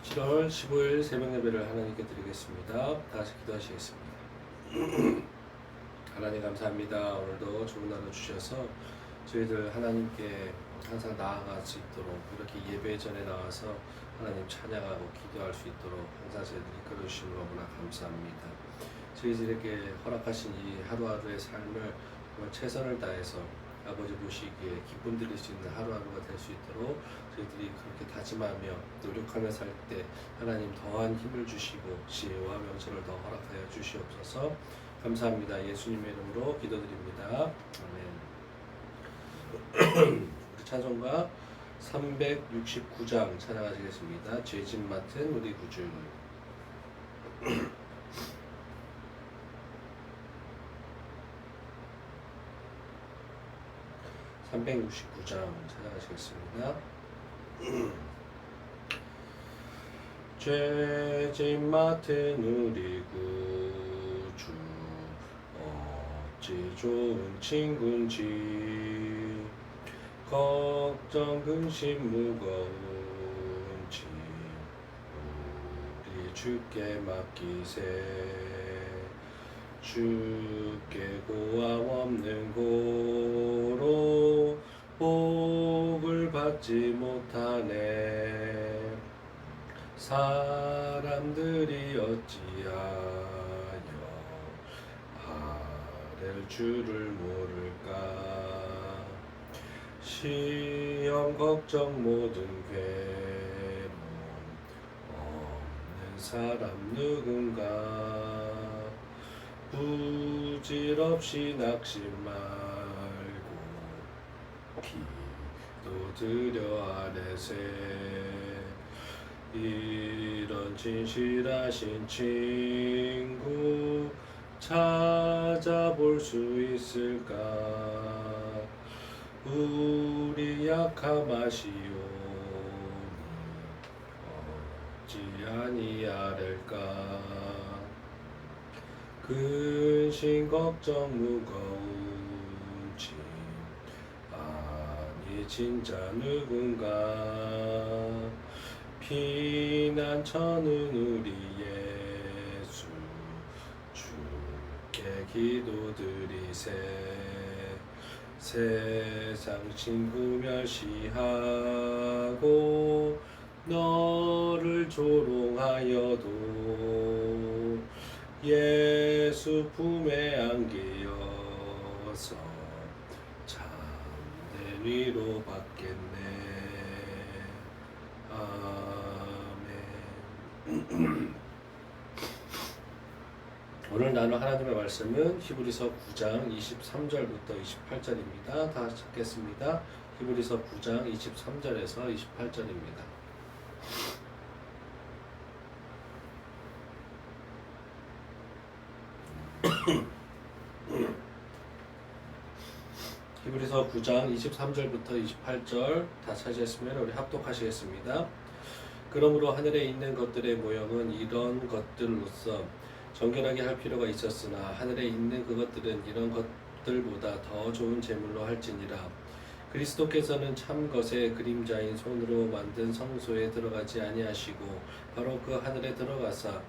7월 15일 새벽 예배를 하나님께 드리겠습니다. 다 같이 기도하시겠습니다. 하나님 감사합니다. 오늘도 좋은 하루 주셔서 저희들 하나님께 항상 나아갈 수 있도록 이렇게 예배 전에 나와서 하나님 찬양하고 기도할 수 있도록 항상 저희들 이끌어 주심을 너무나 감사합니다. 저희들에게 허락하신 이 하루하루의 삶을 정말 최선을 다해서 아버지 보시기에 기쁨 드릴 수 있는 하루하루가 될 수 있도록 저희들이 그렇게 다짐하며 노력하며 살 때 하나님 더한 힘을 주시고 지혜와 명철을 더 허락하여 주시옵소서. 감사합니다. 예수님의 이름으로 기도드립니다. 아멘. 우리 찬송가 369장 찬양하시겠습니다. 죄짐 맡은 우리 구주. 369장 찾아가시겠습니다. 죄짐 맡은 우리 구주 어찌 좋은 친구인지 걱정 근심 무거운지 우리 주께 맡기세. 주께 고함 없는 고로 복을 받지 못하네. 사람들이 어찌하여 아랠 줄을 모를까. 시험 걱정 모든 괴로움 없는 사람 누군가. 부질없이 낙심 말고 기도 드려 아뢰세. 이런 진실하신 친구 찾아볼 수 있을까. 우리 약함 아시오니 어찌 아니하릴까. 근심 걱정 무거운지 아니 진짜 누군가. 피난처는 우리 예수 주께 기도드리세. 세상 친구 멸시하고 너를 조롱하여도 예수 품에 안기어서 참된 위로 받겠네. 아멘. 오늘 나눌 하나님의 말씀은 히브리서 9장 23절부터 28절입니다. 다 찾겠습니다. 히브리서 9장 23절에서 28절입니다. 히브리서 9장 23절부터 28절 다 찾으셨으면 우리 합독하시겠습니다. 그러므로 하늘에 있는 것들의 모형은 이런 것들로서 정결하게 할 필요가 있었으나 하늘에 있는 그것들은 이런 것들보다 더 좋은 제물로 할지니라. 그리스도께서는 참 것의 그림자인 손으로 만든 성소에 들어가지 아니하시고 바로 그 하늘에 들어가사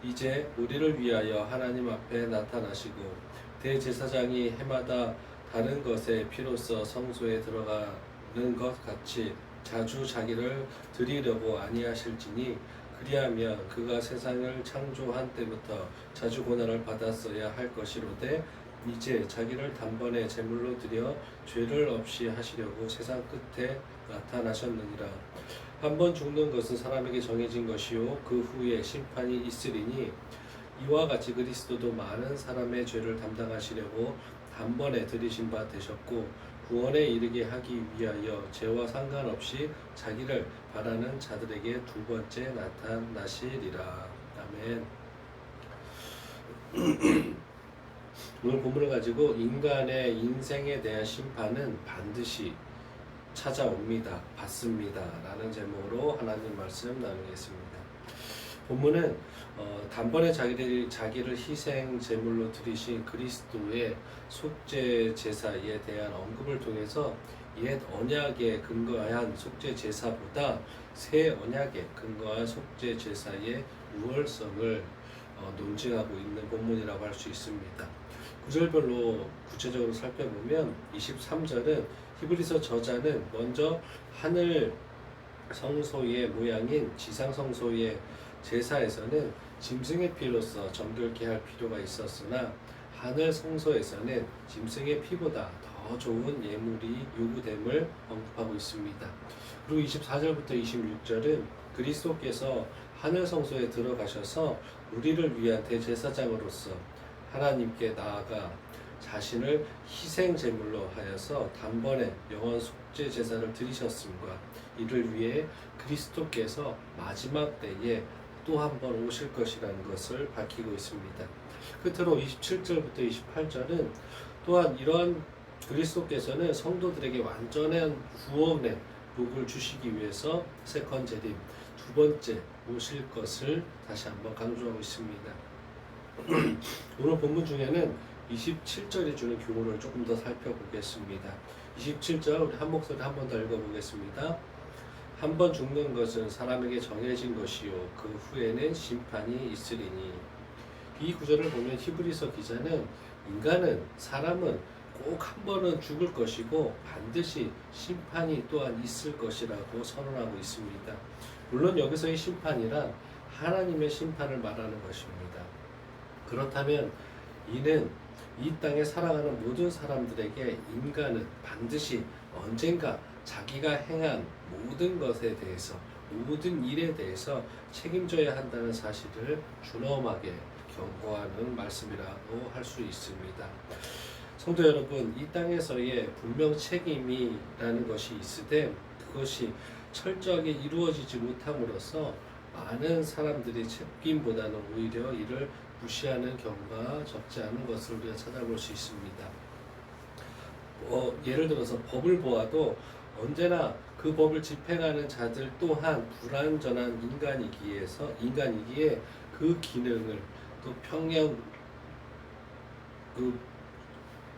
이제 우리를 위하여 하나님 앞에 나타나시고 대제사장이 해마다 다른 것의 피로써 성소에 들어가는 것 같이 자주 자기를 드리려고 아니하실지니 그리하면 그가 세상을 창조한 때부터 자주 고난을 받았어야 할 것이로되 이제 자기를 단번에 제물로 드려 죄를 없이 하시려고 세상 끝에 나타나셨느니라. 한번 죽는 것은 사람에게 정해진 것이요 그 후에 심판이 있으리니 이와 같이 그리스도도 많은 사람의 죄를 담당하시려고 단번에 들이신 바 되셨고 구원에 이르게 하기 위하여 죄와 상관없이 자기를 바라는 자들에게 두 번째 나타나시리라. 아멘. 오늘 본문을 가지고 인간의 인생에 대한 심판은 반드시 찾아옵니다. 받습니다. 라는 제목으로 하나님 말씀 나누겠습니다. 본문은 단번에 자기를 희생 제물로 드리신 그리스도의 속죄 제사에 대한 언급을 통해서 옛 언약에 근거한 속죄 제사보다 새 언약에 근거한 속죄 제사의 우월성을 논증하고 있는 본문이라고 할 수 있습니다. 구절별로 구체적으로 살펴보면 23절은 히브리서 저자는 먼저 하늘 성소의 모양인 지상 성소의 제사에서는 짐승의 피로서 정결케 할 필요가 있었으나 하늘 성소에서는 짐승의 피보다 더 좋은 예물이 요구됨을 언급하고 있습니다. 그리고 24절부터 26절은 그리스도께서 하늘 성소에 들어가셔서 우리를 위한 대제사장으로서 하나님께 나아가 자신을 희생 제물로 하여서 단번에 영원 속죄 제사를 드리셨음과 이를 위해 그리스도께서 마지막 때에 또 한 번 오실 것이라는 것을 밝히고 있습니다. 끝으로 27절부터 28절은 또한 이러한 그리스도께서는 성도들에게 완전한 구원의 복을 주시기 위해서 세컨 재림 두 번째 오실 것을 다시 한번 강조하고 있습니다. 오늘 본문 중에는 27절이 주는 교훈을 조금 더 살펴보겠습니다. 27절 우리 한 목소리 한 번 더 읽어보겠습니다. 한 번 죽는 것은 사람에게 정해진 것이요 그 후에는 심판이 있으리니. 이 구절을 보면 히브리서 기자는 사람은 꼭 한 번은 죽을 것이고 반드시 심판이 또한 있을 것이라고 선언하고 있습니다. 물론 여기서의 심판이란 하나님의 심판을 말하는 것입니다. 그렇다면 이는 이 땅에 살아가는 모든 사람들에게 인간은 반드시 언젠가 자기가 행한 모든 것에 대해서 모든 일에 대해서 책임져야 한다는 사실을 준엄하게 경고하는 말씀이라고 할 수 있습니다. 성도 여러분, 이 땅에서의 분명 책임이라는 것이 있으되 그것이 철저하게 이루어지지 못함으로써 많은 사람들이 책임보다는 오히려 이를 무시하는 경우가 적지 않은 것을 우리가 찾아볼 수 있습니다. 예를 들어서 법을 보아도 언제나 그 법을 집행하는 자들 또한 불완전한 인간이기에 그 기능을 또 평형 그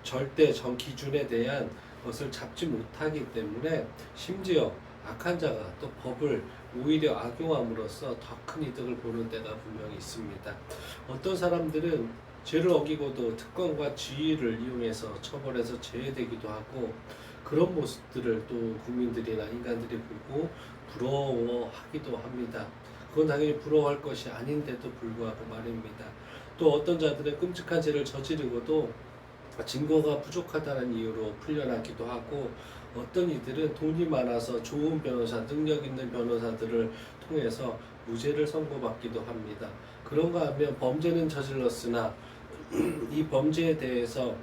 절대 정 기준에 대한 것을 잡지 못하기 때문에 심지어 악한 자가 또 법을 오히려 악용함으로써 더 큰 이득을 보는 때가 분명히 있습니다. 어떤 사람들은 죄를 어기고도 특권과 지위를 이용해서 처벌해서 제외되기도 하고 그런 모습들을 또 국민들이나 인간들이 보고 부러워하기도 합니다. 그건 당연히 부러워할 것이 아닌데도 불구하고 말입니다. 또 어떤 자들은 끔찍한 죄를 저지르고도 증거가 부족하다는 이유로 풀려나기도 하고 어떤 이들은 돈이 많아서 좋은 변호사, 능력 있는 변호사들을 통해서 무죄를 선고받기도 합니다. 그런가 하면 범죄는 저질렀으나 이 범죄에 대해서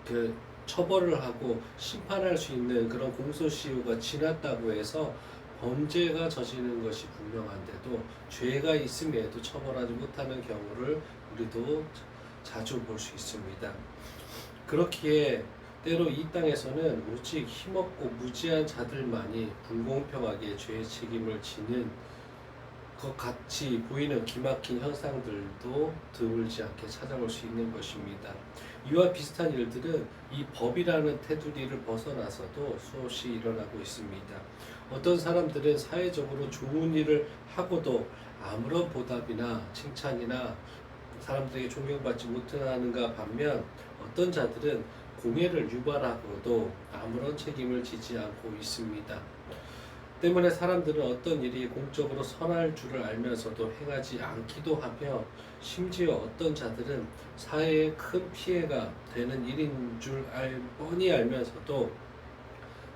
그 처벌을 하고 심판할 수 있는 그런 공소시효가 지났다고 해서 범죄가 저지르는 것이 분명한데도 죄가 있음에도 처벌하지 못하는 경우를 우리도 자주 볼 수 있습니다. 그렇기에 때로 이 땅에서는 오직 힘없고 무지한 자들만이 불공평하게 죄의 책임을 지는 것 같이 보이는 기막힌 현상들도 드물지 않게 찾아볼 수 있는 것입니다. 이와 비슷한 일들은 이 법이라는 테두리를 벗어나서도 수없이 일어나고 있습니다. 어떤 사람들은 사회적으로 좋은 일을 하고도 아무런 보답이나 칭찬이나 사람들에게 존경받지 못하는가 반면 어떤 자들은 공예를 유발하고도 아무런 책임을 지지 않고 있습니다. 때문에 사람들은 어떤 일이 공적으로 선할 줄을 알면서도 행하지 않기도 하며 심지어 어떤 자들은 사회에 큰 피해가 되는 일인 줄 뻔히 알면서도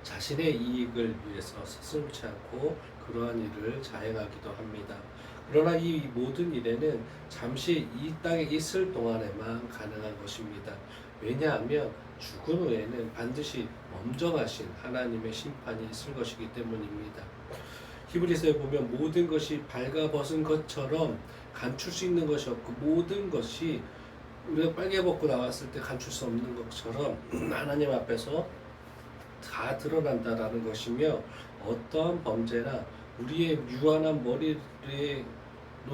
자신의 이익을 위해서 서슴지 않고 그러한 일을 자행하기도 합니다. 그러나 이 모든 일에는 잠시 이 땅에 있을 동안에만 가능한 것입니다. 왜냐하면 죽은 후에는 반드시 엄정하신 하나님의 심판이 있을 것이기 때문입니다. 히브리서에 보면 모든 것이 발가벗은 것처럼 감출 수 있는 것이 없고 모든 것이 우리가 빨개 벗고 나왔을 때 감출 수 없는 것처럼 하나님 앞에서 다 드러난다라는 것이며 어떠한 범죄나 우리의 유한한 머리로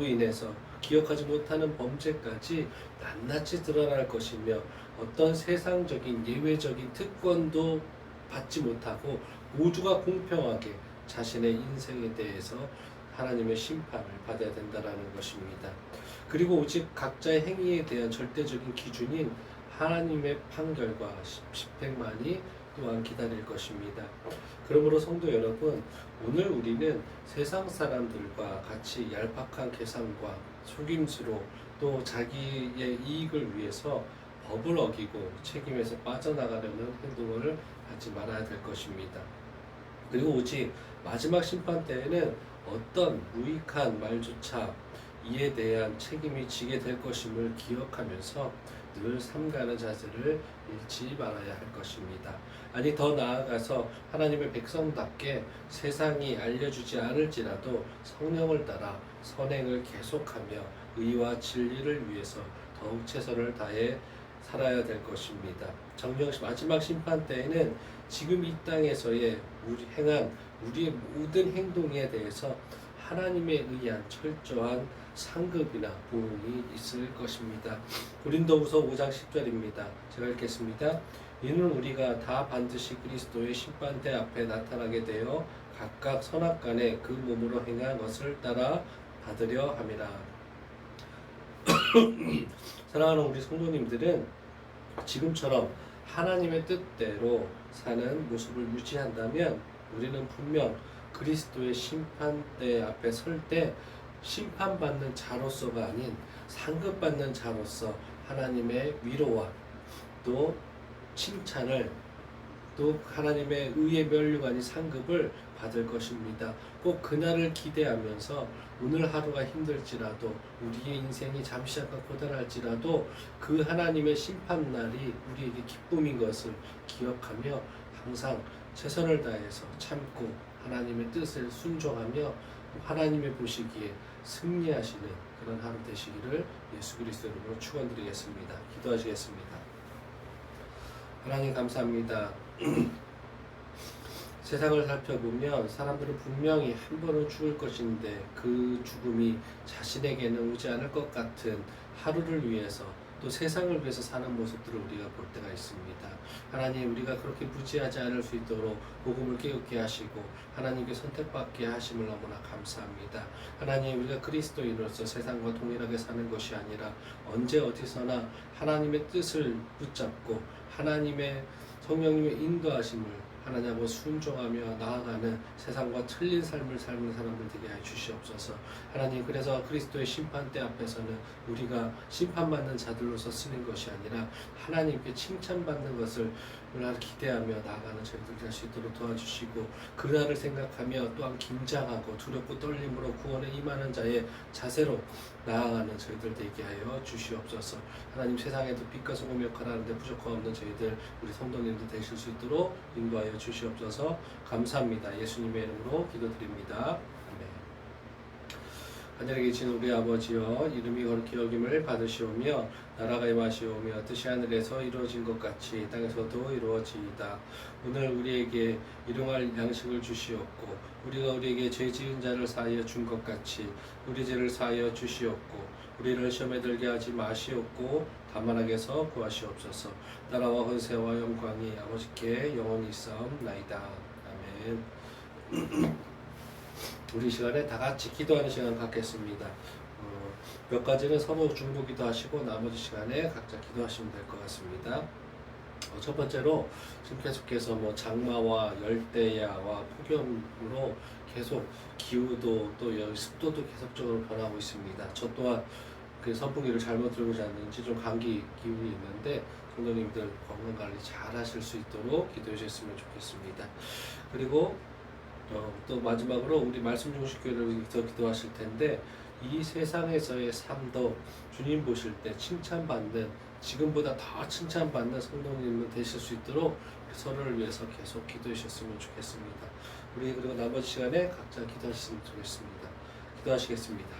인해서 기억하지 못하는 범죄까지 낱낱이 드러날 것이며 어떤 세상적인 예외적인 특권도 받지 못하고 모두가 공평하게 자신의 인생에 대해서 하나님의 심판을 받아야 된다라는 것입니다. 그리고 오직 각자의 행위에 대한 절대적인 기준인 하나님의 판결과 심판만이 또한 기다릴 것입니다. 그러므로 성도 여러분, 오늘 우리는 세상 사람들과 같이 얄팍한 계산과 속임수로 또 자기의 이익을 위해서 법을 어기고 책임에서 빠져나가려는 행동을 하지 말아야 될 것입니다. 그리고 오직 마지막 심판 때에는 어떤 무익한 말조차 이에 대한 책임이 지게 될 것임을 기억하면서 늘 삼가는 자세를 잃지 말아야 할 것입니다. 아니 더 나아가서 하나님의 백성답게 세상이 알려주지 않을지라도 성령을 따라 선행을 계속하며 의와 진리를 위해서 더욱 최선을 다해 살아야 될 것입니다. 정령 마지막 심판 때에는 지금 이 땅에서의 행한 우리의 모든 행동에 대해서 하나님에 의한 철저한 상급이나 보응이 있을 것입니다. 고린도후서 5장 10절입니다. 제가 읽겠습니다. 이는 우리가 다 반드시 그리스도의 심판대 앞에 나타나게 되어 각각 선악간에 그 몸으로 행한 것을 따라 받으려 함이라. 사랑하는 우리 성도님들은 지금처럼 하나님의 뜻대로 사는 모습을 유지한다면 우리는 분명 그리스도의 심판대 앞에 설 때 심판받는 자로서가 아닌 상급받는 자로서 하나님의 위로와 또 칭찬을 또 하나님의 의의 면류가 아닌 상급을 받을 것입니다. 꼭 그날을 기대하면서 오늘 하루가 힘들지라도 우리의 인생이 잠시 잠깐 고단할지라도 그 하나님의 심판날이 우리에게 기쁨인 것을 기억하며 항상 최선을 다해서 참고 하나님의 뜻을 순종하며 하나님의 보시기에 승리하시는 그런 하루 되시기를 예수 그리스도 이름으로 축원드리겠습니다. 기도하시겠습니다. 하나님 감사합니다. 세상을 살펴보면 사람들은 분명히 한 번은 죽을 것인데 그 죽음이 자신에게는 오지 않을 것 같은 하루를 위해서 또 세상을 위해서 사는 모습들을 우리가 볼 때가 있습니다. 하나님, 우리가 그렇게 무지하지 않을 수 있도록 복음을 깨닫게 하시고 하나님께 선택받게 하심을 너무나 감사합니다. 하나님, 우리가 그리스도인으로서 세상과 동일하게 사는 것이 아니라 언제 어디서나 하나님의 뜻을 붙잡고 하나님의 성령님의 인도하심을 하나님 아버지 순종하며 나아가는 세상과 틀린 삶을 사는 사람들 되게 하여 주시옵소서. 하나님, 그래서 그리스도의 심판대 앞에서는 우리가 심판받는 자들로서 쓰는 것이 아니라 하나님께 칭찬받는 것을 기대하며 나아가는 저희들 될 수 있도록 도와주시고 그날을 생각하며 또한 긴장하고 두렵고 떨림으로 구원에 임하는 자의 자세로 나아가는 저희들 되게 하여 주시옵소서. 하나님, 세상에도 빛과 소금 역할을 하는데 부족함 없는 저희들 우리 성도님들 되실 수 있도록 인도하여 주시옵소서. 감사합니다. 예수님의 이름으로 기도드립니다. 하늘에 계신 우리 아버지여, 이름이 거룩히 여김을 받으시오며 나라가 임하시오며 뜻이 하늘에서 이루어진 것 같이 땅에서도 이루어지이다. 오늘 우리에게 일용할 양식을 주시옵고 우리가 우리에게 죄 지은 자를 사하여 준 것 같이 우리 죄를 사하여 주시옵고 우리를 시험에 들게 하지 마시옵고 다만 악에서 구하시옵소서. 나라와 권세와 영광이 아버지께 영원히 있사옵나이다. 아멘. 우리 시간에 다 같이 기도하는 시간 갖겠습니다. 몇 가지는 서로 중보기도 하시고 나머지 시간에 각자 기도하시면 될 것 같습니다. 첫 번째로 지금 계속해서 장마와 열대야와 폭염으로 계속 기후도 또 습도도 계속적으로 변하고 있습니다. 저 또한 그 선풍기를 잘못 들고 잤는지 좀 감기 기운이 있는데 성도님들 건강 관리 잘 하실 수 있도록 기도해 주셨으면 좋겠습니다. 그리고 또 마지막으로 우리 말씀 중심교회를 위해서 기도하실 텐데 이 세상에서의 삶도 주님 보실 때 칭찬받는 지금보다 더 칭찬받는 성도님은 되실 수 있도록 서로를 위해서 계속 기도해 주셨으면 좋겠습니다. 우리 그리고 나머지 시간에 각자 기도하셨으면 좋겠습니다. 기도하시겠습니다.